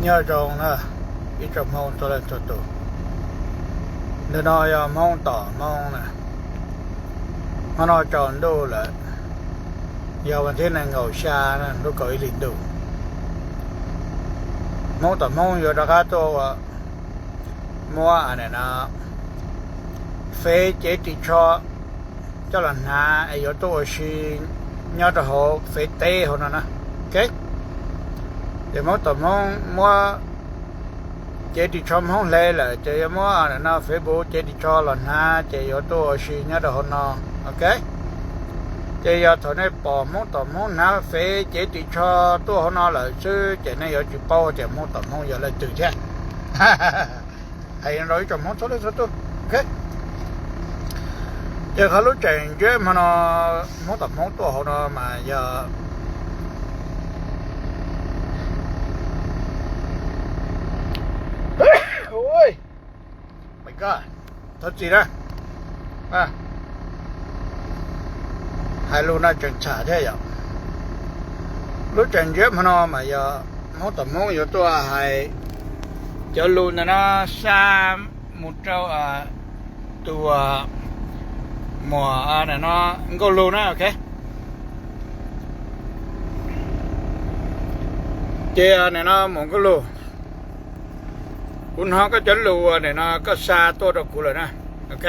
nhờ trồng nè ít trồng mông cho lên cho tụ để nói mông tỏ mông nè nó nói tròn đô là giờวันที่này ngầu xa nè nó có ý liền đủ mông tỏ mông giờ đã tô mua anh này nó phê chế thì cho lần hà ai giờ tôi xin nhớ cho họ phê tê họ nè ok để mông tỏ mông mua chế thì cho mông lê là chế mua anh này nó phê bố chế thì cho lần hà chế giờ tôi xin nhớ cho họ nó ok chế giờ thôi này bỏ mông tỏ mông nó phê chế thì cho tôi họ nó là chứ chế này giờ chỉ bao chế mông tỏ mông giờ là từ chứ hay nói cho mông số đấy số tôi ok giờเขารู้จักเยอะมันมองต่อมองตัวเขามาเยอะโอ้ยmy god ทัดจีนะให้รู้น่าจังฉาแท้ยังรู้จักเยอะมันมาเยอะมองต่อมองอยู่ตัวให้จะรู้นะสามมุดเจ้าตัวหมออันนั้นก็รู้นะโอเคเจอันนั้นมองก็รู้คุณฮะก็จะรู้อันนั้นก็ซาตัวตะกูเลยนะโอเค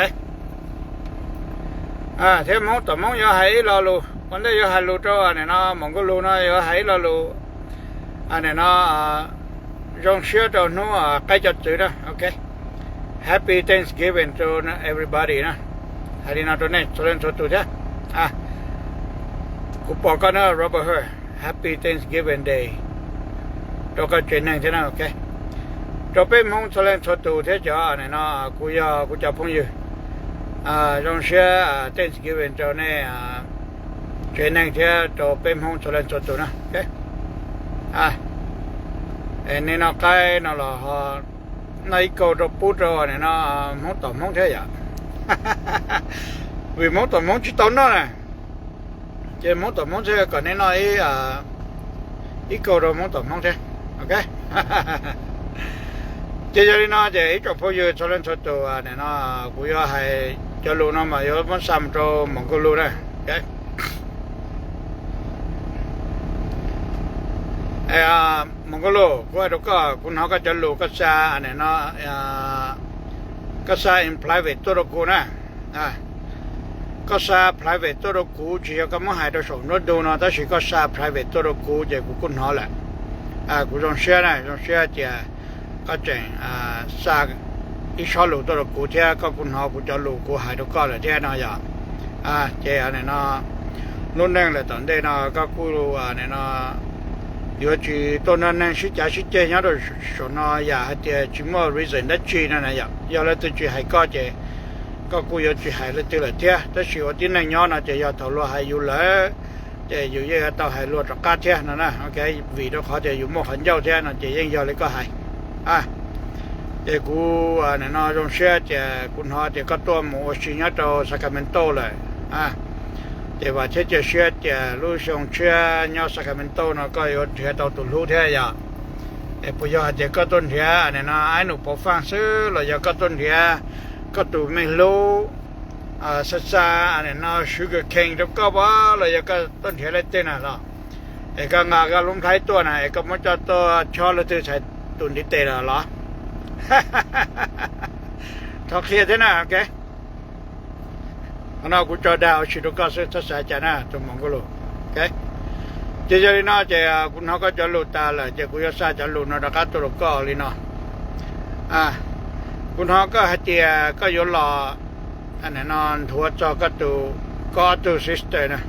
เทมองต่อมองอย่าให้เรารู้วันนี้อย่าให้รู้ตัวอันนั้นมองก็รู้นะอย่าให้เรารู้อันนั้นยองเชื่อตัวนู้ใกล้จะตื่นนะโอเค Happy Thanksgiving to everybody นะhari na to ne solen so tu ja ku po ka na rubber her happy Thanksgiving day to ka chen nang chana okay to pe mong solen so tu the ja ne na ku ja phong yu jong share Thanksgiving to ne chen nang the to pe mong solen so tu na okay ne na kai na la ha nai ko to pu to ne na mong to mong the ya vì món tỏi món chỉ tốn đó nè chứ món tỏi món thế còn nên nói ít câu rồi món tỏi món thế ok chứ giờ đi nó chỉ ít cho phố dừa cho lên cho tàu này nó cũng có hay cho luôn nó mà có món xăm cho món câu luôn đây ok món câu luôn qua đó cũng nó có cho luôn có xa này nó có xa in privateตัวเรากูนะก็ซา private ตัวเรากูchỉ có muốn hai đứa số nó đâu nó ta chỉ cóซา private ตัวเรากูจะกูcũng nói lạiกูtrong share này trong share thì có chuyệnซาอีชอลูตัวเรากูที่ก็กูnóiกูจะลูกูhai đứaก็เลยที่nóอย่าเจ้าเนี่ยnóนู่นนั่งเลยตอนเด็กnóก็กูเนี่ยnó有几多年呢？是假是这样的说呢？呀，这什么 reason 的去呢？呀，要来这去还搞这，搞古有去还来这了天，但是我今年呢，这要投入还有来，这有一个到还落着加天呢呢 ，OK， 为了好这有么很要天呢，这应要来个还，这古呢种些这古好这个多么是要到 Sacramento 了แต่ว่าจะเชื่อจะรู้ชงเชื่อยอด Sacramento นะก็ยศเชื่อตัวตุลูแท้ยาปุยจะก็ต้นเทียเนี่ยนะไอ้หนูพอฟังซื้อเราจะก็ต้นเทียก็ตัวไม่รู้สัตว์เนี่ยนะ sugar cane แล้วก็ว่าเราจะก็ต้นเทียอะไรเต้นน่ะล่ะไอ้ก็งาก็ลงท้ายตัวน่ะไอ้ก็มันจะตัวชอแล้วจะใช้ตุนที่เตะล่ะทอเคลียร์นะโอเคnó cũng cho đào chỉ được có sự thật sự chả na trong mong cái lô, ok? Chỉ cho nên nó chỉ cũng nó có cho lô ta là chỉ cũng cho cho lô nó đã cắtตัวก็เลยเนาะcũng nó có hai chỉ có vô lò anh này nó thua cho cáiตัว sister นะ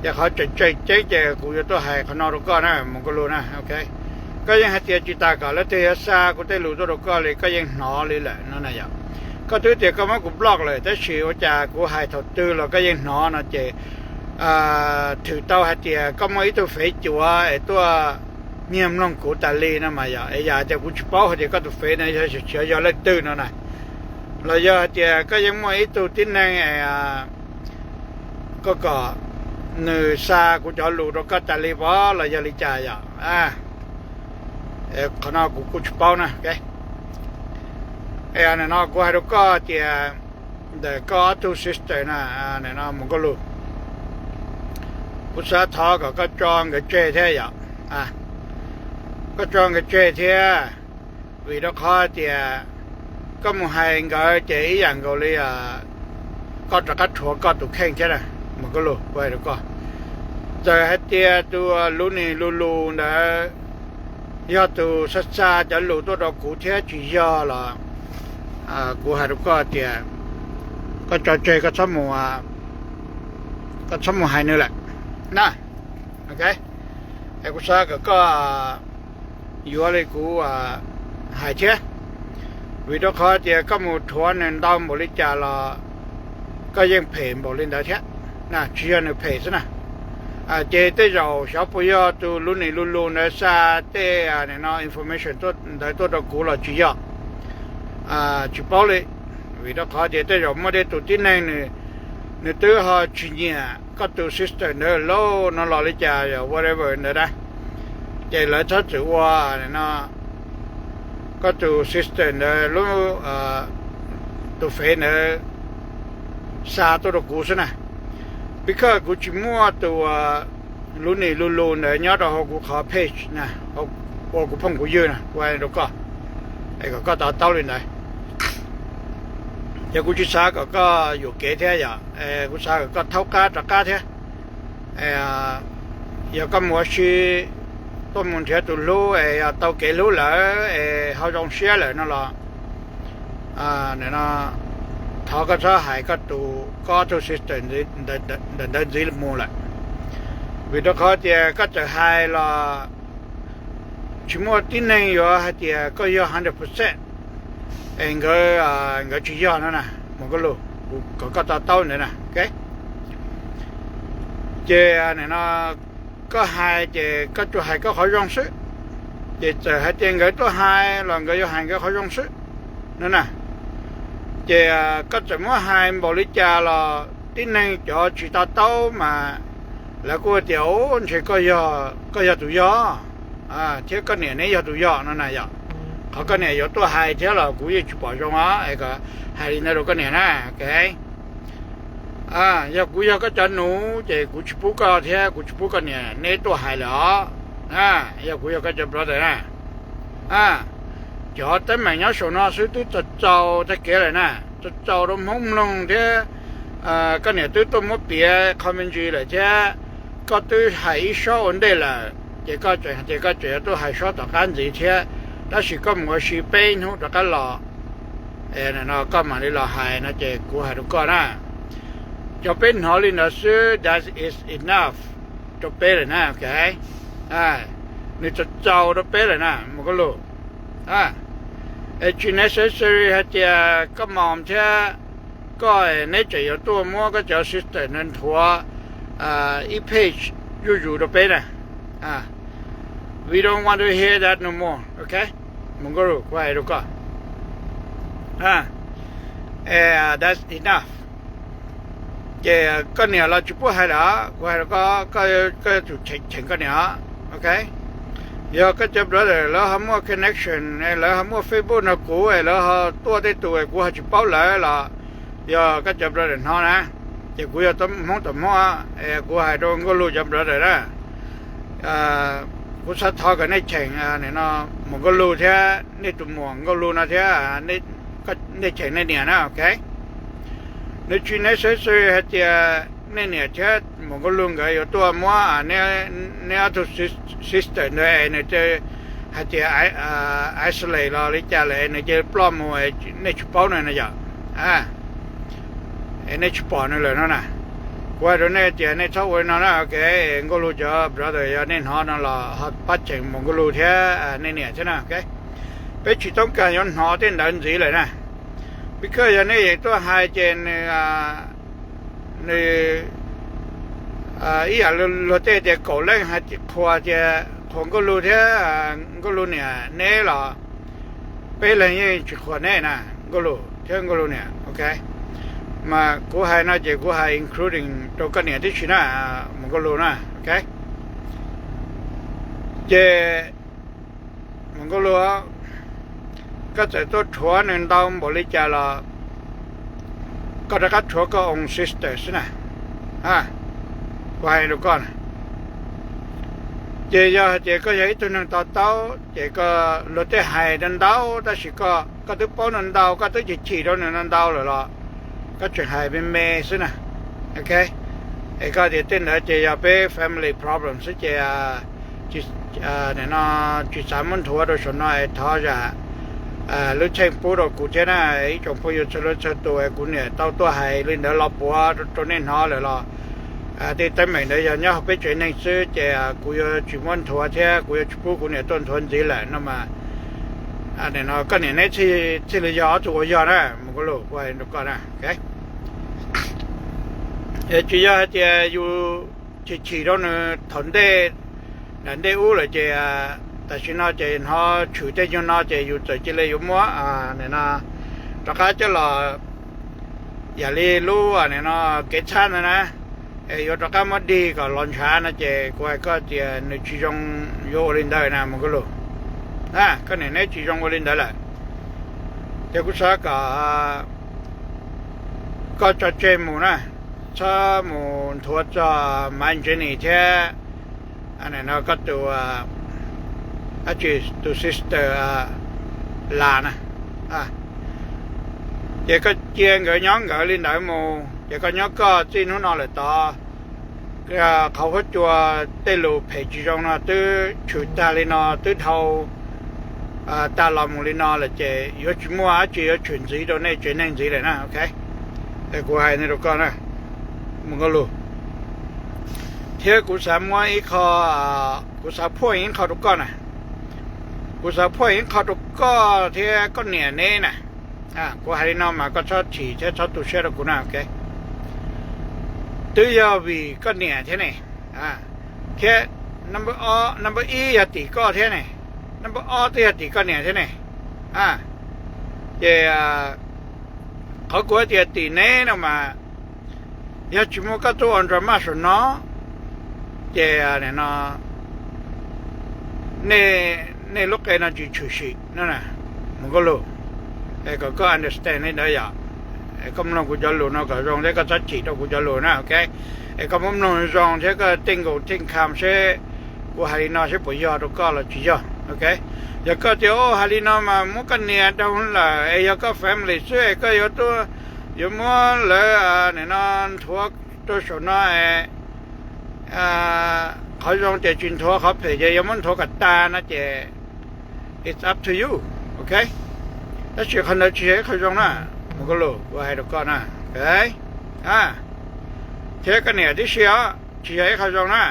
จะเขาจะใจกูจะตัวให้เขานอนก็นะมองก็รู้นะโอเคก็ยังให้จิตตาก็แล้วเทียซากูได้รู้ตัวก็เลยก็ยังหนอเลยแหละนั่นน่ะอย่างก็ถือเดี๋ยวก็มากูบล็อกเลยแต่ชื่อว่าจะกูหายถอดตื้อเราก็ยังหนอนะเจถือเต้าหาเจียก็ไม่ตัวเฟยจัวไอ้ตัวเมียมน้องกูตาลีนะมาอย่าไอ้ยาจะกูชิปเอาเดี๋ยวก็ตัวเฟยนะจะเชื่อยาเล็กตื้อนั่นน่ะเราอย่าเจียก็ยังไม่ตัวที่นั่งก็เนื้อซากูจะรู้เราก็ตาลีบ่เราอย่าลิจ่าอย่า ขณะกูจะเป้านะโอเคอันนั้นกูให้ดูก็เดี๋ยวเดี๋ยวก็ตัวซิสเตอร์นะอันนั้นมึงก็รู้ภาษาท้อก็จองกับเจเทียก็จองกับเจเทียวิธีข้อเดี๋ยวก็มึงให้ก็เจอีอย่างก็เลยก็จะกัดถั่วก็ตุกแข้งใช่ไหมมึงก็รู้กูให้ดูก็จะให้เดี๋ยวตัวลุ้นนี่ลุ้นนะยอดตัวสัจจะจะรู้ตัวเรากูเทียจียอละกูให้ดูก็เดี๋ยวก็จะเจอก็สมุให้นี่แหละนะโอเคไอ้กูซาก็อยู่อะไรกูหายเช่วิธีข้อเดียวก็มูทวนดาวบริจาคละก็ยังเพย์บริจาคเช่นะเชื่อในเพย์ซะนะเจเตเราชาวปุยตัวรุ่นนี้รุ่นนั้นซาเตเนี่ยนะอินโฟเมชันตัวได้ตัวเรากูละจียจีบเลยวิธีข้อเดียวเราไม่ได้ตัวที่ไหนเนี่ยตัวหาจีเนี่ยก็ตัวซิสเตอร์เนี่ยแล้วนั่นเราเลยจ่าย whatever เนี่ยนะเจเลยถ้าจะว่าเนี่ยนะก็ตัวซิสเตอร์เนี่ยแล้วตัวเฟนเนี่ยซาตัวเรากูซะนะbecause กูจิมัวตัวรุ่นนี้รุ่นเนี่ยยอดเรากูขอเพจนะเขากูพังกูยืนนะไว้ดูก็ไอ้ก็ต่อเลยนะเดี๋ยวกูจะสาก็อยู่เกเทียกูสาก็เท่ากันตะก้าเทียอย่าก็มัวชีต้นมันเทียตัวรู้เท่าเกรู้เลยเขาจงเสียเลยนั่นแหละเนี่ยนะ他个这还个都搞出是真的这么了，为了考的个这还了，起码今年要还的个要100%，应该只要了呢，么个路，个到呢呢，OK， 这呢个还的个就还个好用事，这还的个都还两个要还个好用事，呢。ก็จะมาให้บริจาคละที่นึงจะจิตเต้ามาแล้วก็เดี๋ยวเชื่อก็อย่าตัวยอเชื่อก็เนี่ยอย่าตัวยอนั่นน่ะอย่าเขาก็เนี่ยอย่าตัวให้เชื่อละกูยังจะบอกจังไอ้ก็ให้เนี่ยเราก็เนี่ยนะโอเคอย่ากูก็จะหนูเจ้กูชิบุก็เชื่อกูชิบุก็เนี่ยตัวให้แล้วอย่ากูก็จะบอกเลยนะgiờ tới mày nhớ số nó sẽ tôi trâu tới kia này nè trâu nó mông lông thế cái này tôi mất bia comment gì là chứ có tôi hay số vấn đề là chỉ có chuyện tôi hay số tất cả gì thế đó chỉ có một sự bên không tất cả lọ này nó có mà đi lọ hay nó chỉ của hai đứa con á cho bên họ lên là sư that is enough cho bên này nè okนี่trâu đó bên này nè một cái lô it's necessary ให้จะก็มองเท่าก็ในใจอยู่ตัวมัวก็จะ system นั้นทัวอีเพจอยู่ตรงไปนะ we don't want to hear that no more okay มึงก็รู้ว่ารู้ก็that's enough ก็เนี่ยเราจะพูดให้ละว่าก็ถูกเช็งก็เนี่ย okay giờ cái chụp đó là họ mua connection là họ mua Facebook nó cũ làตัวได้ตัวกูให้เป้าเลยล่ะgiờ cái chụp đó là nó nè thìกูจะต้องกูให้โดนก็รู้จำได้เลยนะกูสัตย์ทอกันในแข่งเนี่ยเนาะมันก็รู้แท้ในตุ่มหมวงก็รู้นะแท้ในก็ในแข่งในเนี่ยนะโอเคในชีวิตเฉยๆให้จะเนี่ยแท้มันก็รู้กันอยู่ตัวมัวเนี่ยตัวsystem เนี่ยจะให้จะisolate เราหรือจะอะไรเนี่ยจะปลอมไว้ในชุดเป้าเนี่ยนะจ๊ะในชุดเป้านี่เลยนะว่าตรงนี้จะในช่วงนั้นโอเคก็รู้จัก brother อย่างนี้หอนั่นละหัดปัจจัยมันก็รู้แท้เนี่ยใช่ไหมโอเคเป็นชีวิตต้องการย้อนหอที่ดันสีเลยนะพิเคอย่างนี้ตัวไฮเจนในอีอย่างเราเตะก่อเล่นให้พอจะผมก็รู้แท้ก็รู้เนี่ยเนี่ยหรอเป็นอะไรอย่างจุดขวดเนี่ยนะก็รู้เท่าก็รู้เนี่ยโอเคมากูให้น่าจะกูให้ including ตัวกันเนี่ยที่ชินะมันก็รู้นะโอเคเจ มันก็รู้ก็จะตัวถัวนึงดาวบริจาคก็จะกัดถัวก็องค์ซิสเตอร์นะไว้ดูก่อนเจก็ยังตัวนึงต่อเต้าเจก็รถได้หายดันดาวแต่สิก็ตัวป้อนนันดาวก็ตัวจีดนันดาวเลยล่ะก็จะหายเป็นเมสนะโอเคไอ้ก็เดี๋ยวเต้นแล้วเจจะเป็น family problem ซึ่งเจเนี่ยนะจิตสามัญถัวโดยส่วนน้อยท้อจะลูกเช่นปูเรากูเจ้าน่ะไอ้จงพูดอยู่เฉลยตัวกูเนี่ยตัวหายเรื่องเดี๋ยวเราปัวตัวนี้น้อเลยล่ะที่แต่ไม่ได้ยังไปเจอในซื้อเจ้ากูจะจุมันถัวเท่ากูจะพูดกูเนี่ยต้นทนจีแหละนั่นมาเนี่ยนะก็เนี่ยในที่เราย่อตัวยอนะมันก็รู้ไว้ดูก่อนนะโอเคจีย่อเจ้าอยู่จีตรงนั้นทนได้นั่นได้อู้เลยเจ้าแต่ฉันน่าจะเขาถือได้ยังน่าจะอยู่ใจจะเลยอยู่มั้งเนี่ยนะตะการจะรออย่าเลยรู้เนี่ยนะเกิดชันนะอยู่ตะการมาดีก็ร้อนช้านะเจ้ก็จะในชีวิตโยลินได้นะมันก็รู้ก็เนี่ยในชีวิตโยลินได้แหละเจ้ากุศลก็จะเจมูนะถ้ามูทัวจะมันจะนี่แท้อันนี้นะก็ตัวอาจจะตัวซิสเตอร์ลานะเดี๋ยวก็เจียงกับย้อนกับลินได้โมเดี๋ยวก็ย้อนก็จีนนู่นเลยต่อเขาก็จัวเตลูเพจจงนะตื้อชุดตาลินตื้อเท่าตาลามุลินเลยเจยศมัวอาจจะยศฉุนสีตัวนี้เจนนั่งสีเลยนะโอเคแต่กูให้ในตัวก่อนนะมึงก็รู้เที่ยวกูสามวันอีกข้อกูสามพ่ออีกข้อตัวก่อนนะกูสาวพ่อเห็นเขาตุกก็เที่ยก็เหนียนี่นะกูหาที่น้องมาก็ชอบฉี่ชอบตุเชื่อกูนะโอเคตัวยาวีก็เหนียเท่านี้แค่ number E ยาติก็เท่านี้ number O ตัวยาติก็เหนียเท่านี้เจ้าเขากูจะตีเน่นะมายาชิโมก็ตัวอันตรมาสุดเนาะเจ้าเนี่ยนะในโลกเอนาจีชูชีนั่นน่ะมันก็รู้ก็ understand ได้ยากก็มันกูจะรู้นะก็รองได้ก็ชัดจีตกูจะรู้นะโอเคก็มันน้องรองเท่าก็ติงกูติงคำเช่กูหาลินาเช่ปุยยอตัวก็ละจีจ้ะโอเคอยากก็เจ้าหาลินามามุกันเนี่ยดาวน์ละอยากก็ family ช่วยก็อยู่ตัวอยู่มั่วเลยเนี่ยนั่นทัวตัวส่วนน้อยเขาลองจะจินทัวเขาเผยจะยังมันทัวกับตานะเจit's up to you โอเคถ้าเชื่อคนนั้นเชื่อเขาลองนะมันก็รู้ว่าให้ดูก่อนนะโอเคเชื่อกันเนี่ยที่เชื่อให้เขาลองนะ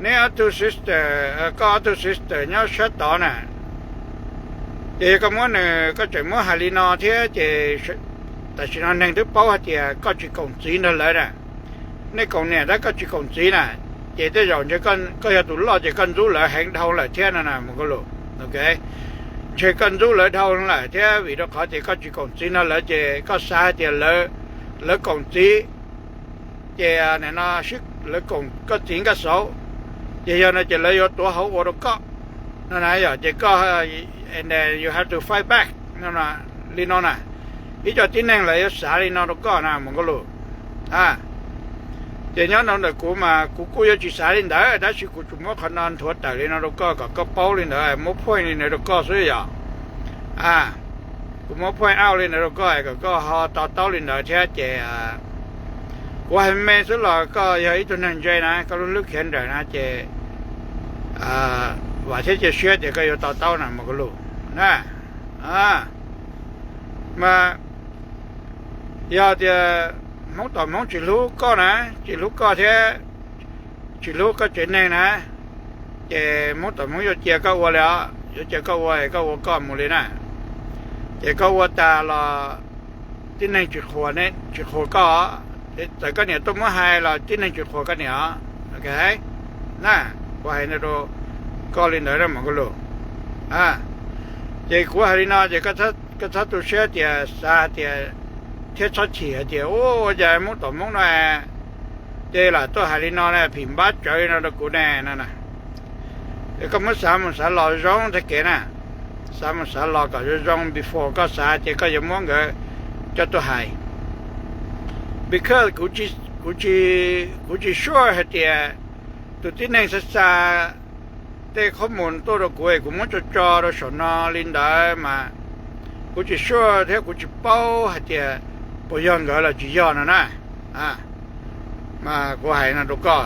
เนี่ยตัวซิสเตอร์ก็ตัวซิสเตอร์เนี่ยชัดต่อนะเด็กก็มันก็จะมั่วหาลีนอเที่ยเจแต่ฉันนั่งที่เป้าเจก็จะกงจีนเลยนะในกงเนี่ยแล้วก็จะกงจีนนะเจได้ยอมจะก็จะตุลจะกันรู้เลยแห่งเท่าเลยเท่านั้นนะมันก็รู้โอเคเชื่อกันรู้เลยเท่านั้นแหละเท่าวิธีเขาเจก็จะกงจีนเลยเจก็สาเจเลยกงจีเจเนี่ยนะชิกเลยกงก็จีนก็เสาเจยังจะเลยตัวเขาวัวก็นั่นนะอย่าเจก็ and then you have to fight back นั่นนะลีนอนะอีจอจีนนั่งเลยสาลีนอก็นะมันก็รู้เดี๋ยวนี้น้องเด็กกูอยากจะสาลินได้แต่สิกูจุ่มขนาดถั่วแต่ลินเราก็เป้าลินได้มั่วพ่อยลินเราก็ซื้ออย่างกูมั่วพ่อยเอาลินเราก็หอต่อลินได้แท้เจ้กูให้แม่สุดหล่อก็ยังอีตัวนั้นใจนะก็รู้ลึกเห็นได้นะเจ้ว่าที่จะเชื่อเจ้ก็อยู่ต่อนะมันก็รู้นะมาอยากจะมองต่อมองจิลูกก็นะจิลูกก็แท้จิลูกก็เจ๋งนะเจ้มองต่อมองอยู่เจ้าก็ว่าแล้วอยู่เจ้าก็ว่าก็หมดเลยนะเจ้าก็ว่าตาละที่นั่งจุดหัวเนี่ยจุดหัวก็แต่ก็เนี่ยตัวมั่วหายละที่นั่งจุดหัวก็เนี่ยโอเคนะว่าให้เนี่ยเราก็เล่นได้แล้วมันก็รู้เจ้ากูหาลินาเจ้าก็ทัดตัวเชื่อเจ้าสาเจ้าเที่ยวชดเชยเจ้าโอ้ยายมุ่งต่อมุ่งหน่อยเจ้าละตัวหาลินอเนี่ยพิมพ์บัตรใจนะตะกูแน่นั่นนะ ก็มา3 3 lò rong thế kia nè 3 3 lòก็ rong before ก็3จะก็ยังมองก็จะตัวหาย because กูจิ sure ให้เตียตัวที่1ศึกษาแต่ข้อมูลตัวเรากูมันจะจอเราสอนลินได้มากูจิ sure เท่ากูจิเป้าให้เตียปยองก็ละจียอนนะมากูให้นะตัวก็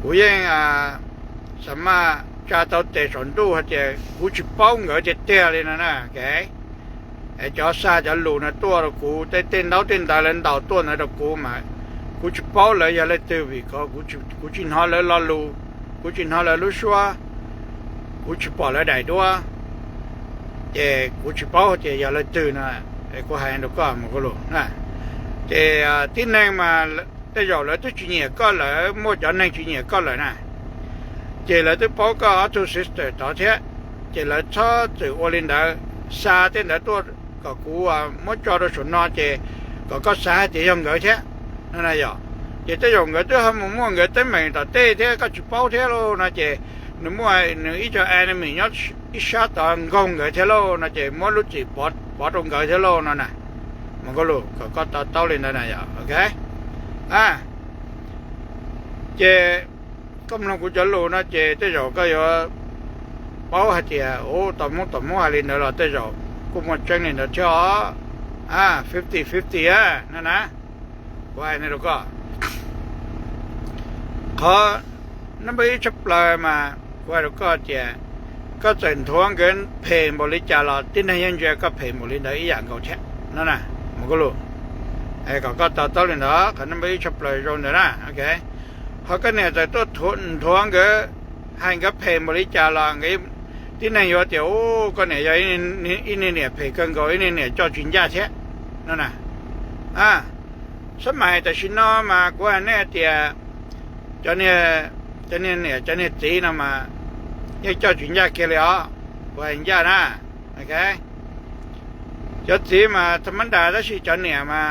กูยังสามารถจะตัวเตะสอนตู้ให้เตียกูจิเป้าก็จะเตะเลยนะแกไอ้จอซาจะรู้นะตัวเรากูเต้นได้เล่นดาวตัวนะเรากูมากูจิเป้าเลยอย่าเลยเตะวิก็กูจินหาเลยละรู้กูจินหาเลยรู้ชัวกูจิเป้าเลยได้ด้วยแต่กูจิเป้าแต่อย่าเลยเตะนะไอ้กูให้ตัวก็มันก็รู้นะแต่ที่นั่งมาแต่ยอเลยตัวจีเนี่ยก็เลยมั่วจะนั่งจีเนี่ยก็เลยนะเจเลยตัวพ่อก็ตัวซิสเตอร์ต่อเท่าเจเลยชอบตัวโอลินดาซาเต้นตัวก็กูมั่วจอดสนอเจก็ซาเจยังเงยเท่านั่นแหละย่อเจจะยังเงยตัวมั่วเงยเต้นไม่ต่อเต้เท่าก็จุดเป้าเท่าโลนะเจนึกมั่วนึกอีเจ้าแอนิเมชั่นอีชาตอนกงเงยเท่าโลนะเจมั่วรู้จีบอดงเงยเท่าโลนั่นน่ะมันก็รู้ก็ต่อเล่นนั่นน่ะย่อโอเคเจก็มันกูจะรู้นะเจแต่ยอก็ยอเป้าให้เจโอ้ต่อมั่วอะไรเนี่ยเราแต่ยอกูมันจังเนี่ยเจ้า50-50นั่นนะว่าเนี่ยเราก็ขอนั่นไปชับเลยมาว่าเราก็เจก็จะทวงเงินเพลบริจาคเราที่ไหนยังเจก็เพลบริจาคอีอย่างเขาแท้นั่นน่ะมันก็รู้ไอ้ก็ต่อเลยนะขณะไปชับเลยตรงนั้นนะโอเคเขาก็เนี่ยจะต้องทวงเงินให้กับเพลบริจาคเราไงที่ไหนอยู่เดี๋ยวก็เนี่ยอย่างนี้เนี่ยเพลกันก็อีนี่เนี่ยเจ้าจินยาแท้นั่นน่ะสมัยแต่ชินอมากูเนี่ยเดี๋ยวจะเนี่ยจีนมาเนี่ยเจ้าจินยาเกลียวว่าจินยานะโอเคเจ้าจีมาธรรมดาแล้วสิเจ้าเนี่ยมา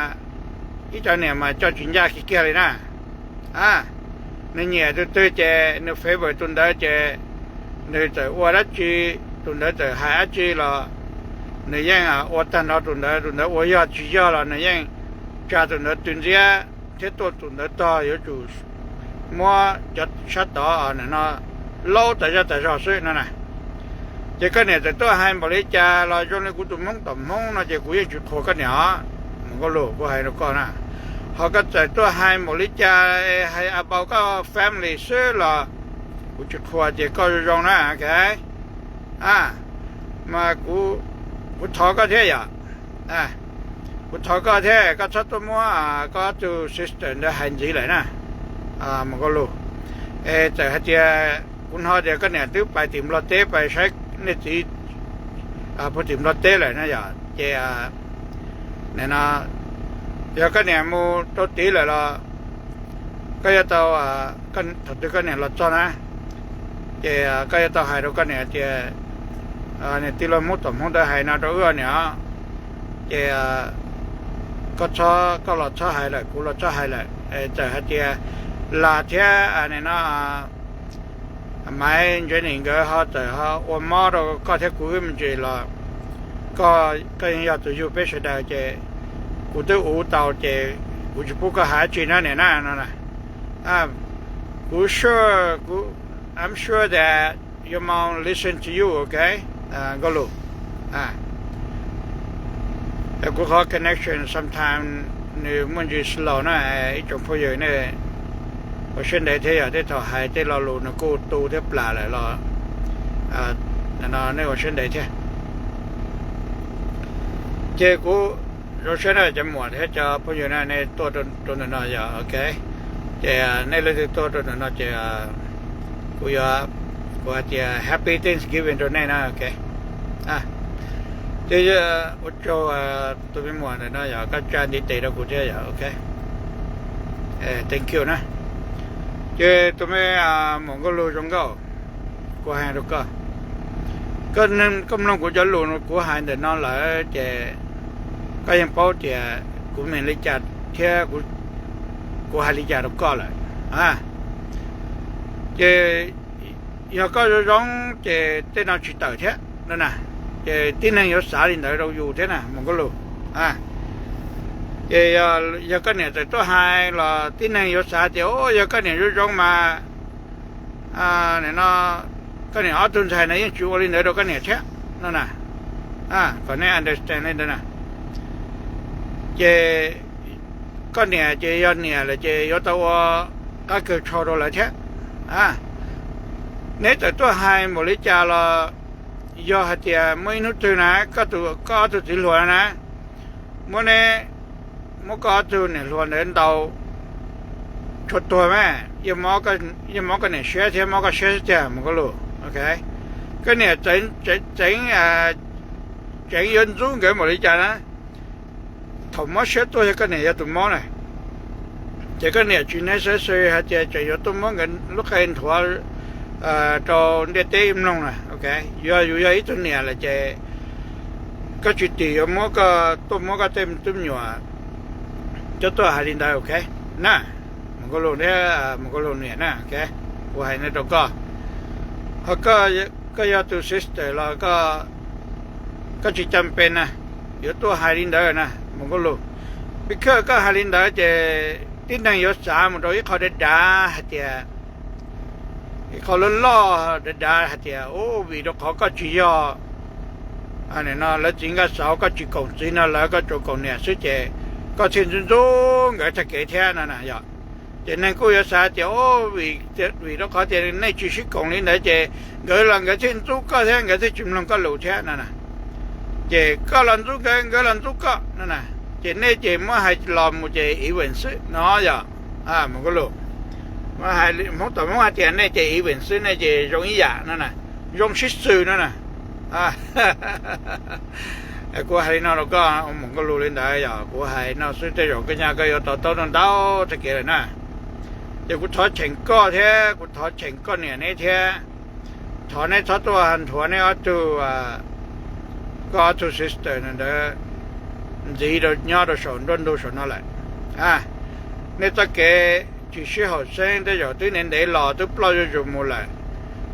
อีเจ้าเนี่ยมาเจ้าจินยาเกลียวนะเนี่ยตัวเจเนี่ยเฟเวอร์ตุนได้เจเนี่ยจะว่าละจีตุนได้จะหายจีละเนี่ยยังว่าตันเราตุนได้ว่าอยากจีละเนี่ยยังจะตุนได้ตุนเสียเท่าตัวตุนได้ต่ออยู่จุดมัวจะชัดต่อเนี่ยนะโลแต่จะซื้อนั่นน่ะเจ้าก็เนี่ยจะตัวให้บริจาคเราจนเลยกูตุ่มห้องนะเจ้ากูยังจุดโทกันเนี่ยมันก็รู้กูให้เราก็นะเขาก็จะตัวให้บริจาคให้อาเปาก็ family ซื้อละกูจุดโทเจ้าก็ยองนะโอเคมากูทอก็เท่ยกูทอก็เท่ก็ชัดตัวมัวก็ตัว sister ได้ให้จีเลยนะมันก็รู้แต่ถ้าเจ้าคุณพ่อเจ้าก็เนี่ยตื้อไปติ่มรถเต้ไปใช้เนี่ยจีพอติ่มรถเต้เลยนะอย่าเจ้าเนี่ยนะเจ้าก็เนี่ยมูตัวตีเลยละก็จะต่อก็ถัดก็เนี่ยรถจอนะเจ้าก็จะต่อให้เราก็เนี่ยเจ้าเนี่ยตีเรามุดต่อมุดได้ให้นะตัวเนี่ยเจ้าก็ชอก็รถชอให้เลยกูรถชอให้เลยแต่ถ้าเจ้าลาเท่าเนี่ยนะไม่เจนิงก็เขาแต่เขาวันมาเราก็เท่ากูมันเจละก็ยังอยากจะอยู่ไปเสียดายเจกูตัวอู่เตาเจกูจะพูดก็หาจีนั่นเนี่ยนั่นกู I'm sure that your mom listen to you okay ก็รู้แต่กูขอ connection sometime เนี่ยมันจะ slow นะไอ้จงพูดอย่างนี้เพราะเช่นใดที่อยากได้ถอดหายที่เรารู้นะกูตูที่ปลาเลยเรานั่นนี่ว่าเช่นใดที่เจ้ากูเราเช่นใดจะหมดให้จะพูดอย่างนั้นในตัวนั้นอย่าโอเคเจ้าในเรื่องตัวนั้นเจ้ากูจะHappy Thanksgiving ตัวนี้นะโอเคเจ้าอุจจาตัวไม่หมดนะอย่าก็จานดีเตะเรากูเจ้าอย่าโอเคthank you นะเจ้าตัวไม่มองก็รู้จงก็กูให้ดูก็นั่นก็มันกูจะรู้นะกูให้แต่นอนหลับเจ้าก็ยังเป้าเจ้ากูไม่ลิจัดแค่กูให้ลิจัดดูก็เลยเจ้า有个这种这电脑去倒贴，那呐，这电脑有啥领导都有的呢，蒙个路啊。也有个年在多还了，电脑有啥的哦，有个年这种嘛啊，那个年阿顿才呢，因主我领导都个年切，那呐啊，个年 understand 的呢，这个年这要年了，这要到我个个超到了切啊。nếu tới tôi hai một lý cha là do hạt tiền mấy nước từ này có từ chỉ luôn này mỗi này mỗi có từ này luôn đến đầu chốt tuổi mà giờ mỗi cái này share thì mỗi cái share thì một cái luôn ok cái này tránh dân chúng cái một lý cha đó thằng mỗi share tôi cái này là tụi mỗi này chỉ cái này chuyện này sẽ hạt tiền chỉ có tụi mỗi cái lúc cái thua cho để têm long này ok giờ ít tuần này là chế có chuyện gì mỗi cái têm tụm nhỏ cho tôi hai linh ok nè một cái lô này nè ok của hai này đâu có cái giờ tôi sister là có chuyện chăm bên nè giờ tôi hai linh nè một cái lô because cái hai linh chế tin năng giờ sao một đôiเขาได้ด่าthìเขาล้อด่าฮะเตียโอ้วีดเขาก็จียออันนี้นะแล้วจริงก็สาวก็จีกงจีนะแล้วก็จกงเนี่ยซึ่งเจก็เช่นจงก็จะเกแท้นั่นน่ะอย่าเจนั่นก็ยาสาเตียโอ้วีดเขาเตียในจีชิกงนี่นะเจเกลังก็เช่นจุก็แท้ก็จะจุ่มลงก็หลุดแท้นั่นน่ะเจก็ลันจุก็ลันจุก็นั่นน่ะเจเนี่ยเจไม่ให้ลอมเจอีเวนซ์เนาะอย่ามันก็หลุดmà hai món tàu món tiền này chỉ bình xứ này chỉ dùng ý giả nữa nè dùng xích sư nữa nè của hai nó có một cái lô lên đấy giờ của hai nó sẽ tới rồi cái nhà cái tàu nó đau thế kia nè giờ của thọ chèn co thế của thọ chèn co này thế thọ này thọตัวหันthọ này ở tu có tu sister này đó gì đó nhớ đó sồn đôn đồ sồn nó lại nên ta kể chỉ sĩ học sinh tới rồi tới nên để lò tới bao nhiêu rồi mua lại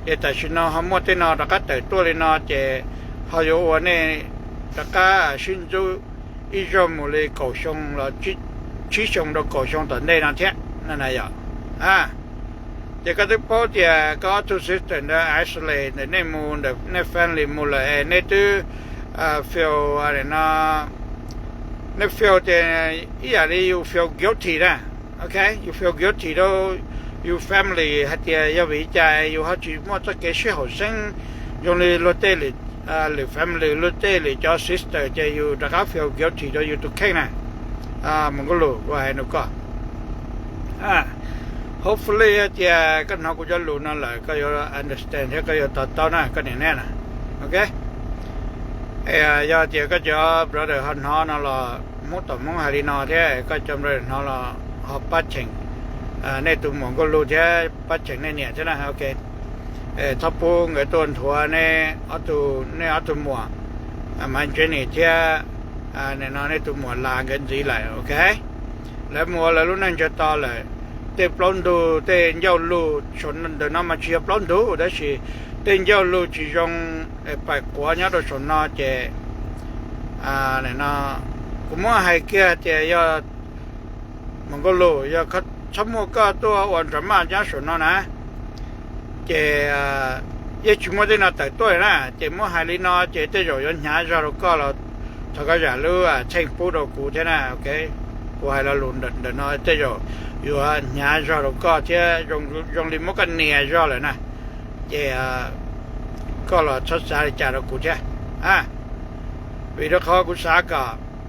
để tại sao nó không mua tới nó đã cắt tới tôi lên nó để họ yêu anh này đã cắt xin chú ý cho mua lấy cầu sông là chỉ sông đó cầu sông tận đây là thế nên này vậy để cái thứ bao thì có tu sĩ tới đó isolate để nên mua để nên family mua lại nên từ feel anh nó nên feel thì ý là you feel guilty đó okay you feel guilty though your family had your vijay you have to more to get she housing only lotel le family lotel your sister you da feel guilty though you to kena mongolo wa no ko hopefully cái nó cũng cho luôn nó lại có understand cái tao na cái này nè okay giờ thì cái cho brother han nó là một tấm mong hari nó thế cái trong rồi nó là họ bắt chỉnhในตัวหมองก็รู้ที่ปัจจัยเนี่ยใช่ไหมโอเคถ้าพูดเงินต้นทัวในอัตมัวมันจะเนี่ยที่ในตัวหมวลาเงินสีไหลโอเคแล้วมัวแล้วรู้นั่นจะต่อเลยเตะปล้นดูเตะเย้าลูชนเดินน้ำมาเชียร์ปล้นดูได้สิเตะเย้าลูจีจงไปกว่านี้เราชนน่าจะเนี่ยนะกูมั่วให้เกี่ยจะยอดมันก็รู้อย่าคัดชั่วโมงก็ตัววันจะมาจะสนนะเจยี่ชั่วโมงที่น่าแต่ตัวนะเจมั่วหายลีน่าเจจะอยู่ยันหาจะรู้ก็เราถ้าก็จะรู้เช่นพูดเรากูใช่ไหมโอเคกูให้เราลุ้นเดินน่าจะอยู่หาจะรู้ก็เช่ยงลิมกันเนี่ยจะเลยนะเจก็เราชัดสายจะเรากูใช่วิธีเขากูสาก็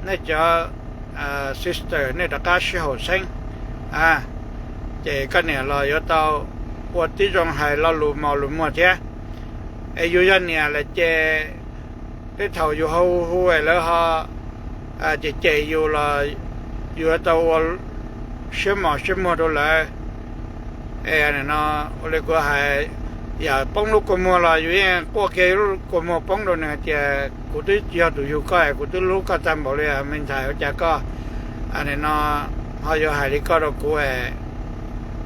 นี่จะsister นี่ตะก้าชีหัวเซ็งเจกันเนี่ยเราอยู่ต่อปวดที่จงให้เรารู้มารู้มัวเจ้อยู่ยันเนี่ยแหละเจได้เท่าอยู่หัวแล้วฮะเจอยู่เราอยู่ต่อเชื่อมตัวเลยเนี่ยนะเลยก็ให้อย่าป้องลูกกมัวเราอยู่ยังก็เกลูกกมัวป้องตัวเนี่ยเจกูที่เจ้าตัวอยู่ใกล้กูที่ลูกก็จำบอกเลยไม่ใช่จะก็อันนี้นะเขาอยู่หายก็เรากู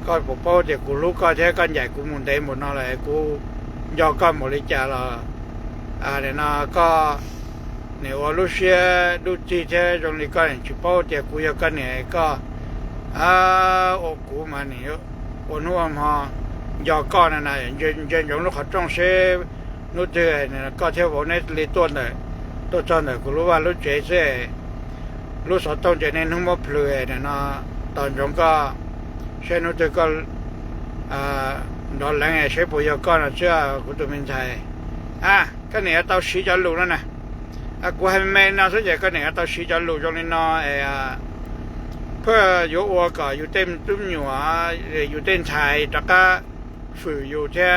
ก็ปกป้องเด็กกูลูกก็ใช้กันใหญ่กูมุนเต็มหมดนั่นแหละกู ยอก็บริจาคเนี่ยนะก็เนี่ยว่าลูกเสียดูจีเจตรงนี้ก็เนี่ยชิปเอาเจ้ากูยกันเนี่ยก็โอ้กูมาเนี่ยโอ้นู้นมายอก็นั่นน่ะยังยงลูกเขาจ้องเสนู้นเจเนี่ยก็เที่ยววันนี้ลีตัวเนี่ยตัวจอนเนี่ยกูรู้ว่าลูกเจเสลูกสาวต้องเจเนี่ยนุ่มพลุเนี่ยนะตอนยงก็เช่นนู้นเจก็ดอลแรงใช้ปุยก็นะเชื่อกูตัวมินไทยก็เนี่ย到洗脚路了呢กูให้แม่น่าสนใจก็เนี่ย到洗脚路ตรงนี้เนาะเพื่ออยู่วัวก็อยู่เต็มตุ้มอยู่อยู่เต็มชายตะก็ฝืนอยู่แท้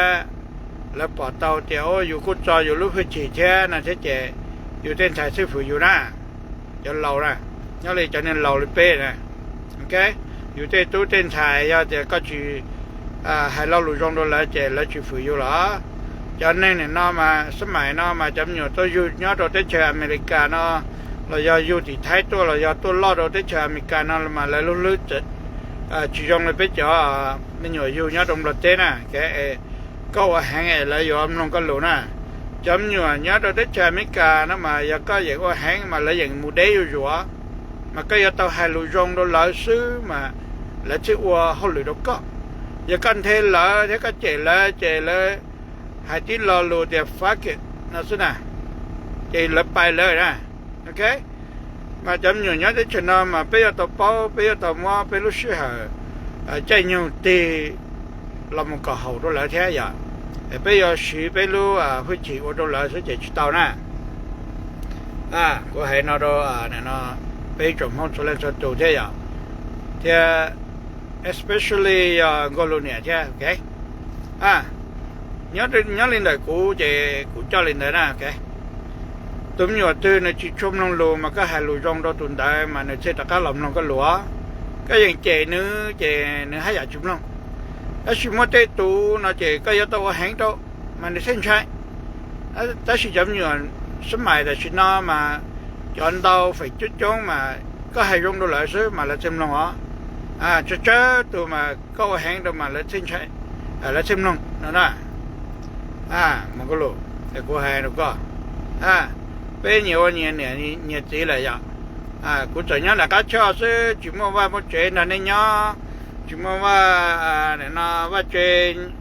แล้วปอดเตาเดี๋ยวอยู่กุจออยู่ลูกพื้นฉีแท้น่ะเจ๊อยู่เต็มชายซื้อฝืนอยู่นะจะเรานะนี่เลยจะเนี่ยเราเลยเป้นะโอเคอยู่เต็มตู้เต็มชาย要这ก็去ให้เรารู้จงแล้วเจ๊แล้ว去ฝืนอยู่ละcho nên là nó mà sớm mai nó mà chấm nhiều tôi nhớ đồ tới chơi America nó là do yêu thì thái tôi là do tôi lo đồ tới chơi America nó mà lại lúc lúc chỉ trong là biết cho mình nhiều yêu nhớ trong luật thế nè cái câu hàng này là do ông non có lỗ nè chấm nhiều nhớ đồ tới chơi America nó mà giờ có vậy có hàng mà lại dạng mù đế yêu rủa mà cái giờ tao hai lũ trong đồ lỡ xứ mà lại chữ qua không lửa đâu có giờ cần thế là thế cái chạy là hai tí lo lù để fuck it nó xí nè chạy lập bài lời nè ok mà chấm nhiều nhớ tới chuyện nào mà bây giờ tao bao bây giờ tao mua bây lúc xưa chạy nhiều thì làm một cái hậu đó lại thế vậy bây giờ xí bây lúc phải chỉ ở đó lại sẽ chạy tao nè có hay nó đó này nó bây giờ không cho lên cho tụi thế vậy thì especially ngô nè thế ok nhớ lên đời của cho lên đời nè ok tụm nhiều tư nó chỉ chôm lông lù mà cái hai lù trong đó tụi đại mà nó sẽ tất cả lòng nó cái lúa cái gì chè nữa hai giờ chôm lông cái gì mà tê tụ nó chè cái gì tao hẹn đâu mà nó sinh trái ta chỉ chấm nhiều sớm mai là chỉ nó mà chọn đâu phải chút chốn mà có hai trong đó lại xứ mà là chôm lông hả cho tụi mà có hẹn đâu mà là sinh trái là chôm lông nó nè mà có lù để cô hai nó có bây nhiều nhiều nhiều tí là vậy cô tự nhớ là cá cho chứ chỉ mua vào một chuyện là nên nhớ chỉ mua vào để nó vào chuyện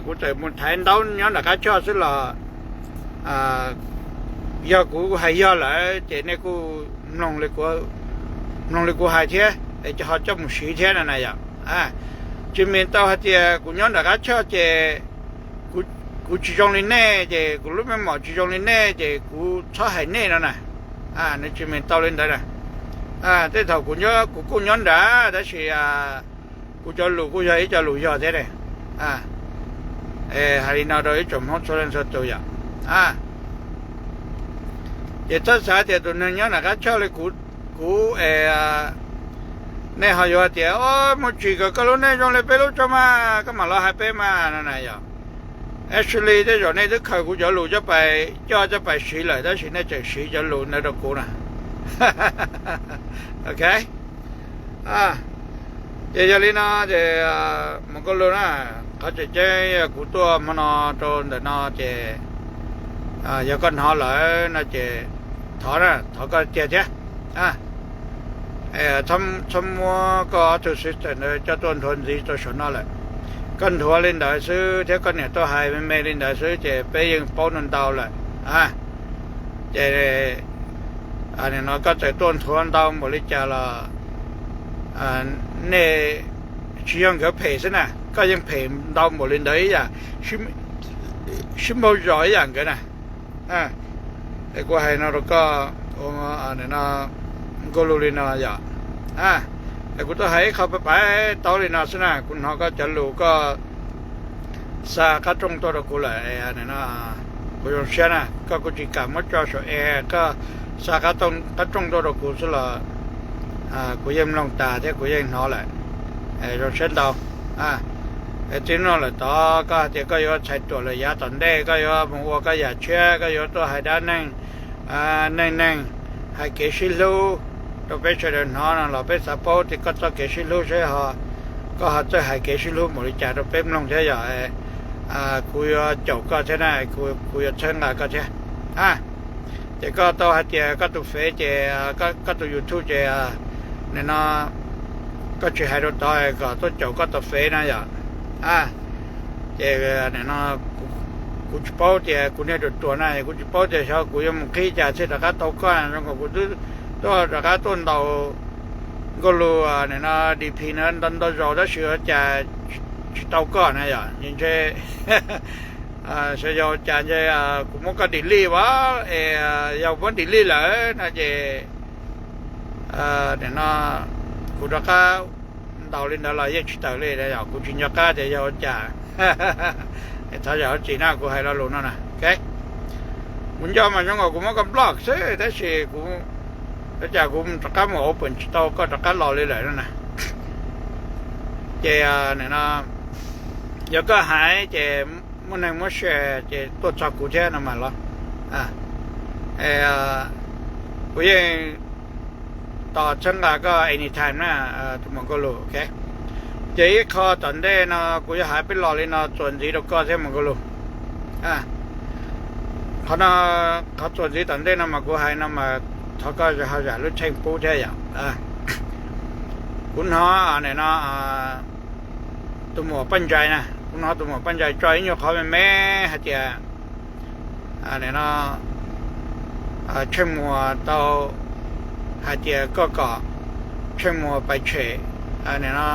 cô tự một tháng đâu nhớ là cá cho chứ là do cô hay do lại chuyện này cô nông lịch của hai thế để cho họ cho một sĩ thế này này vậy chỉ mình tao hay thì cô nhớ là cá cho chị cô chỉ trong lên nè chị cô lúc mà chỉ trong lên nè chị cô cho hay nè đó nè nó chỉ mình tao lên đây nè thế thầu cô nhớ đã thì cô cho lù cô cho lù cho thế này hay nào đó chồng hot cho lên cho tôi vậy vậy tất cả thì tôi nhớ là cái cho lên cô nè họ vô thì một chỉ cái lúc này trong lên bé lúc cho mà cái mà lo hai bé mà nó này vậy actually thế rồi này tức khởi của cho lù cho bài sĩ lại đó sĩ này chạy sĩ cho lù này đâu cô nè ok vậy cho nên nó thì một cái lù nè có chạy chơi của tôi mà nó trôn để nó chạy giờ con họ lại nó chạy thỏ có chạy chứ thăm mua có từ system cho tuần thuần gì cho số nó lại con thua lên đại sứ thế con này tôi hai bên lên đại sứ chế bây giờ bao năm tàu lại chế này nó có thể tuần thua tàu một lít trà là nè chỉ dùng cái phê thế nè có những phê tàu một lên đấy à xím bao giỏi dạng cái này để qua hai nó có này nó có lưu lên nó vậyแต่กูต้องให้เขาไปตอนนี้นะสินะคุณเขาก็จะรู้ก็สาขาตรงตัวกูเลยเนี่ยนะกูยอมเชื่อนะก็กูจิกามัดจ่อชัวก็สาขาตรงตัวกูสิละกูยังลองตาที่กูยังนอนเลยยอมเชื่อเราที่นั่นเลยต่อก็ที่ก็ยอมใช้ตัวเลยยาตอนเด็กก็ยอมวัวก็อยากเชื่อก็ยอมตัวให้ด้านนั่งให้เกชิลูตัวเป็นเชิญน้องเราเป็นสปอร์ตที่ก็ต้องเกชิลูใช่ฮะก็หาจะให้เกชิลูบริจาคตัวเป็นลงใช่ไหม คุยเจ้าก็ใช่นะคุยเชิงก็ใช่这个到还这个都飞这个都 YouTube 这那那个去还都到一个都叫个都飞那样这个那那กูจะ包这กูเนี่ยตัวน่ะกูจะ包这小กูยัง可以จะใช้ตะตอก่อนแล้วก็กูตัวตะต้นเราก็รู้เนี่ยนะดีพีนั้นตอนเราจะเชื่อจะตอก่อนนะอย่างยิ่งใช่เสียจานจะกูมันก็ดิลี่วะยาววันดิลี่เลยนะเจเนี่ยนะกูจะก้าวดาวลินดาลายชิตาเลยนะกูจินจะก้าจะยาวจ่าถ้าอยากจีน่ากูให้เราลงนั่นนะโอเคมึงยอมมาจังกูมันก็บล็อกเสียแต่สิกูแล้วจากกูจะก้าวมาโอเปิลชิตาก็จะก้าวรอเลยนั่นนะเจเนี่ยนะแล้วก็หายเจมันในมันเชื่อจะตัวจักกูเท่านั้นมาละกูยังต่อจังก็ anytime นะทุกคนก็รู้โอเคเจ๊ข้อตอนเด้นะกูจะหายไปรอเลยนะส่วนสีดอกก็เท่ามันก็รู้เขาส่วนสีตอนเด้นะมากูหายนะมาเขาก็จะเขาจะรู้เชิงปูเท่าอย่างคุณฮะเนี่ยนะตัวหมอปั้นใจนะคุณฮะตัวหมอปั้นใจจอยอยู่เขาเป็นแม่ฮะเจ้าเนี่ยนะเชื่อมัวต่อฮะเจ้าก็เชื่อมัวไปเฉยเนี่ยนะ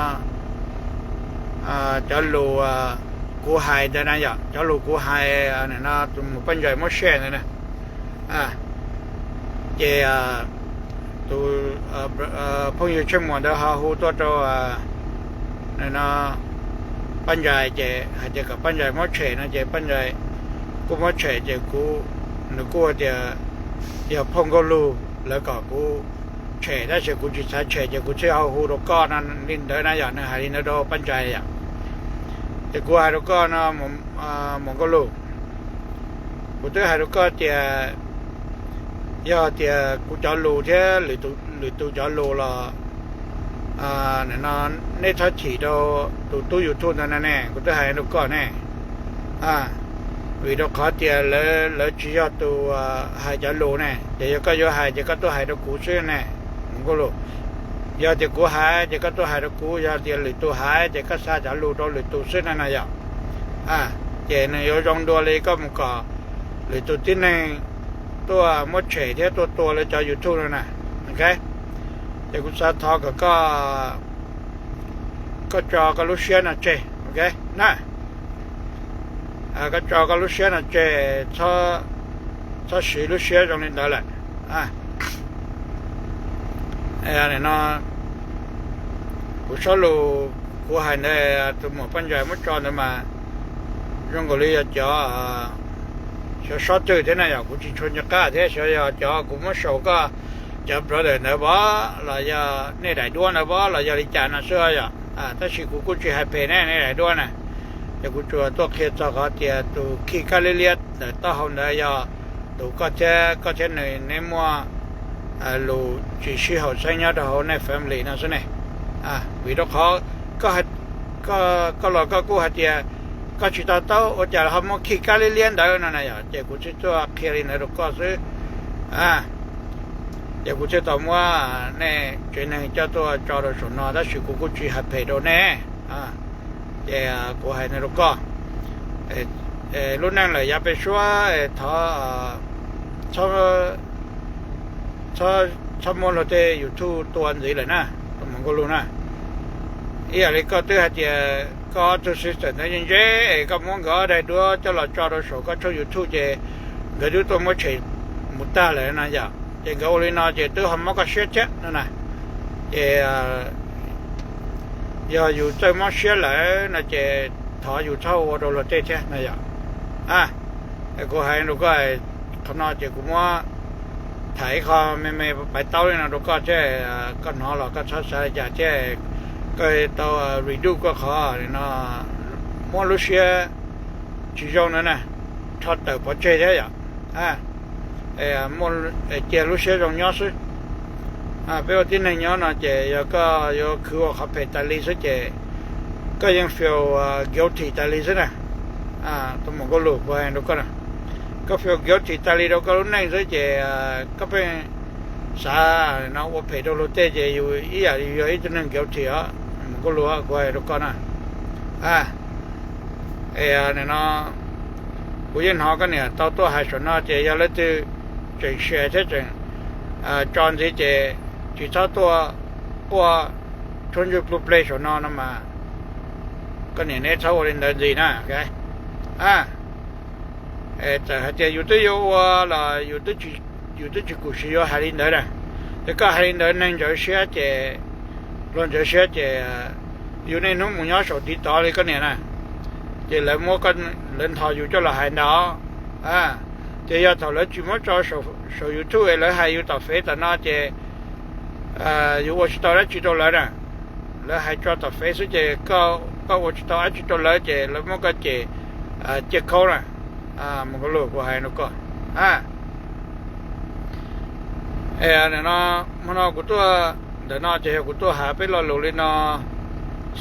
จะรู้กูหายได้นะอย่าจะรู้กูหายเนี่ยนะตัวหมอปั้นใจไม่เชื่อนะเจ้าตัวพงอยู่เชื่อมัวเดี๋ยวหาหูตัวเนี่ยนะปัญญาเจหาเจกับปัญญาไม่เฉยนะเจปัญญากูไม่เฉยเจกูนึกว่าเดี๋ยวพงก็รู้แล้วก็กูเฉยได้เฉยกูจะใช้เฉยเจกูเชื่อเอาหูรก้อนนั้นนินเดินนะอย่างนั้นหาลินโดปัญญาอย่างเจกูหารก้อนนะมันก็รู้กูตัวหารก้อนเจย่อเจกูจะรู้เท่หรือตัวจะรู้ละเนี่ยนอนในทัศน์ตัวอยู่ทุนนั่นแน่กูจะให้ลูกก่อนแน่วิธีขาเตียแล้วชี้ยอดตัวหายจะโลแน่เดี๋ยวก็ยอหายจะก็ตัวหายตัวกูซื้อแน่มึงก็รู้ยอดจะกูหายจะก็ตัวหายตัวกูยอดเดียวหรือตัวหายจะก็ซาจะโลตัวหรือตัวซื้อนั่นน่ะอย่างเจเนี่ยยอจงตัวเลยก็มันก็หรือตัวที่หนึ่งตัวมดเฉยเท่าตัวเลยจะอยู่ทุนนั่นน่ะโอเคเดี๋ยวกูจะทอก็จอกับลูเซียนะเจโอเคนะก็จอกับลูเซียนะเจถ้าสีลูเซียตรงนี้ได้แหละเนี่ยนะกูชอบลูกูให้ในตัวหมอปัญญาไม่จอเนี่ยมาจงก็เลยจะชอบตื่นที่ไหนอย่างกูจะชวนจะกล้าที่จะกูไม่ชอบก็จะประเด็นนะว่าเราจะในหลายด้วนนะว่าเราจะริจานะเสื้อถ้าสิกูจะให้เพย์ในหลายด้วนนะจะกูจะตัวเคสก็เตียตัวขี้กาเลียดแต่ตัวเขาเนี่ยตัวก็จะในมัวลูจีชีเขาใช้เนื้อตัวเขาในแฟมิลี่นะสิเนี่ยวิธีเขาก็เราก็กูให้เตียก็ชิดตัวว่าจะทำขี้กาเลียดได้นั่นนะจะกูจะตัวเคลียร์ในตัวก็ซื้อเดี๋ยวกูจะตอบว่าเนี่ยเจนเจ้าตัวจอร์ชนอถ้าสิกูจะให้เพย์โดนแน่เดี๋ยวกูให้ในลูกก็รุ่นนั้นเลยอย่าไปช่วยชอบมองเราเตอยู่ทุกตัวนี้เลยนะมันก็รู้นะอะไรก็ตัวให้เจ้าก็ตัวสิสเตอร์นั่นยังเจ้ก็มองก็ได้ด้วยเจ้าเราจอร์ชก็ชอบอยู่ทุกเจ้เดี๋ยวตัวมันเฉยมุดตาเลยนะจ๊ะเจ้าก็เลยน่าจะตัวทำมันก็เสียเจ้านั่นนะอย่าอยู่ใจมันเสียเลยนะเจ้าถ้าอยู่เท่าว่าเราเจ้านั่นอย่างก็ให้ลูกก็ขนาดเจ้ากูว่าถ่ายเขาไม่ไปเต้าเลยนะลูกก็เจ้าก็นอนหรอกก็ชอบใช้จ่าเจ้าก็ตัวรีดูก็เขาเนี่ยนะมันรู้เสียจีจงนั่นนะชอบแต่พอเจ้าอย่างมันเจรู้เสียตรงนี้สิเพื่อที่ในนี้นะเจก็คือว่าเขาเป็นตาลีสิเจก็ยัง feel guilty ตาลีสินะ to Mongolo ko en do kana ka feel guilty tali do ka nai so je ka pe sa na wo phe do lo te je yu ya yu I didn't guilty Mongolo ko en do kana ne na wo yin ha ka ne ta to ha so na je ya le tu je xue je zhen John je ji ta to po chun ju blue play so na ma ka ne ne cha wo rin da ji na okayแต่จะอยู่ที่ว่าล่ะอยู่ที่กุศลหารินเดอร์แต่ก็หารินเดอร์นั่นจะเสียเจรอนจะเสียเจอยู่ในนู้นมุ่งยาสติต่อเลยก็เนี่ยนะเจแล้วมั่วกันเล่นทออยู่จะละหายหนาวเจยาทอแล้วจุ่มจ่อโชยูทูบแล้วหายอยู่ต่อเฟซแต่น่าเจอยู่ว่าต่อแล้วจุดแล้วนะแล้วหายจ่อต่อเฟซเจก็ว่าต่อจุดแล้วเจแล้วมั่วก็เจเขานะมันก็รู้ว่าให้นก็เนี่ยนะมันก็ตัวเดี๋ยวน่าจะก็ตัวหาไปรอลุลินะ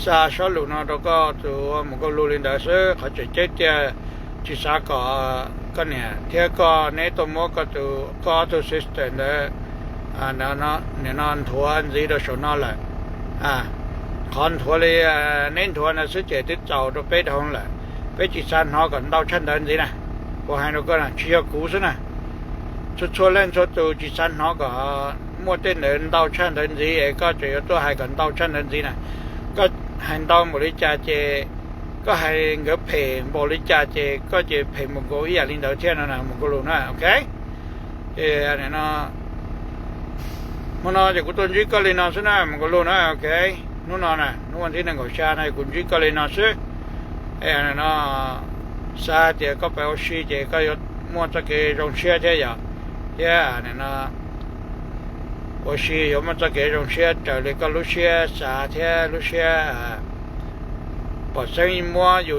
ซาชอลุนะแล้วก็ตัวมันก็ลุลินได้ซึ่งเขาจะเจ๊จิสาก็เนี่ยเที่ยก็ในตัวมันก็ตัวซิสเต็มเนี่ยเนี่ยนทัวร์ซีดชนนั่นแหละคอนทัวร์เลยเน้นทัวร์นะซึ่งเจติดเจ้าตัวเป็ดห้องแหละเป็ดจิสานเขาก็ดาวชั้นเดินสินะ我还那个呢，需要故事呢。出人出到第三那个，莫得人到ชั้น人子，ก็จะ有ตัวให้กัน到ชั้น人子呢。ก็ให้到บริจาคก็ให้เงินเพย์บริจาคก็จะเพย์มันก็อีอย่างนี้เดี๋ยวเช่นนั้นนะมันก็รู้นะโอเคอันนี้นะมันน่าจะกุศลจิตก็เลยน่าสินะมันก็รู้นะโอเคนู่นนะนู่นวันที่หนึ่งของชาในกุศลจิตก็เลยน่าสิอันนี้นะซาเจก็ไปเอาชีเจก็ยศมั่วจะเกยรงเชียเทียเนี่ยนะเอาชียศมั่วจะเกยรงเชียเจอเลยก็รู้เชียซาเทียรู้เชียปอดเส้นมั่วอยู่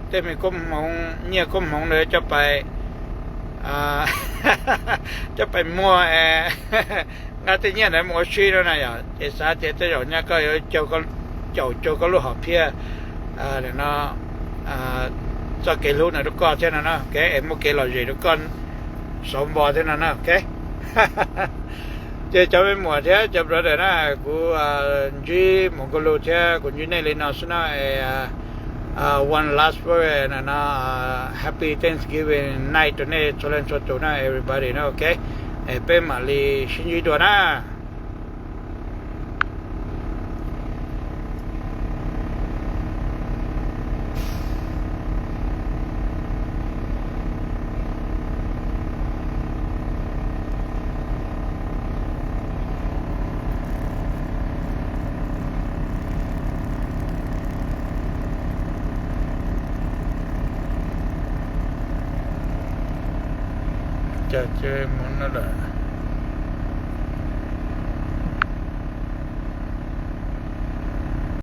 แต่มีก้มมองเนี่ยก้มมองเลยจะไปจะไปมั่วงานที่เนี่ยไหนมั่วชีแล้วนะอย่าซาเทียจะอยู่เนี่ยก็เจ้าก็รู้หอบเพียเนี่ยนะจะเกลูนะทุกคนเช่นนั้นนะโอเคเมื่อกี้เราอยู่ทุกคนสมบูรณ์เช่นนั้นนะโอเคจะไม่หมดเท่าจะประเดี๋ยวนะกูจีมงคลเท่ากูจีในเรื่องนั้นนะone last word นะ Happy Thanksgiving night ตัวนี้ชวนตัวนะ everybody นะโอเคเป็นมาลีชินจีตัวนะจะเจอมันนั่นแหละ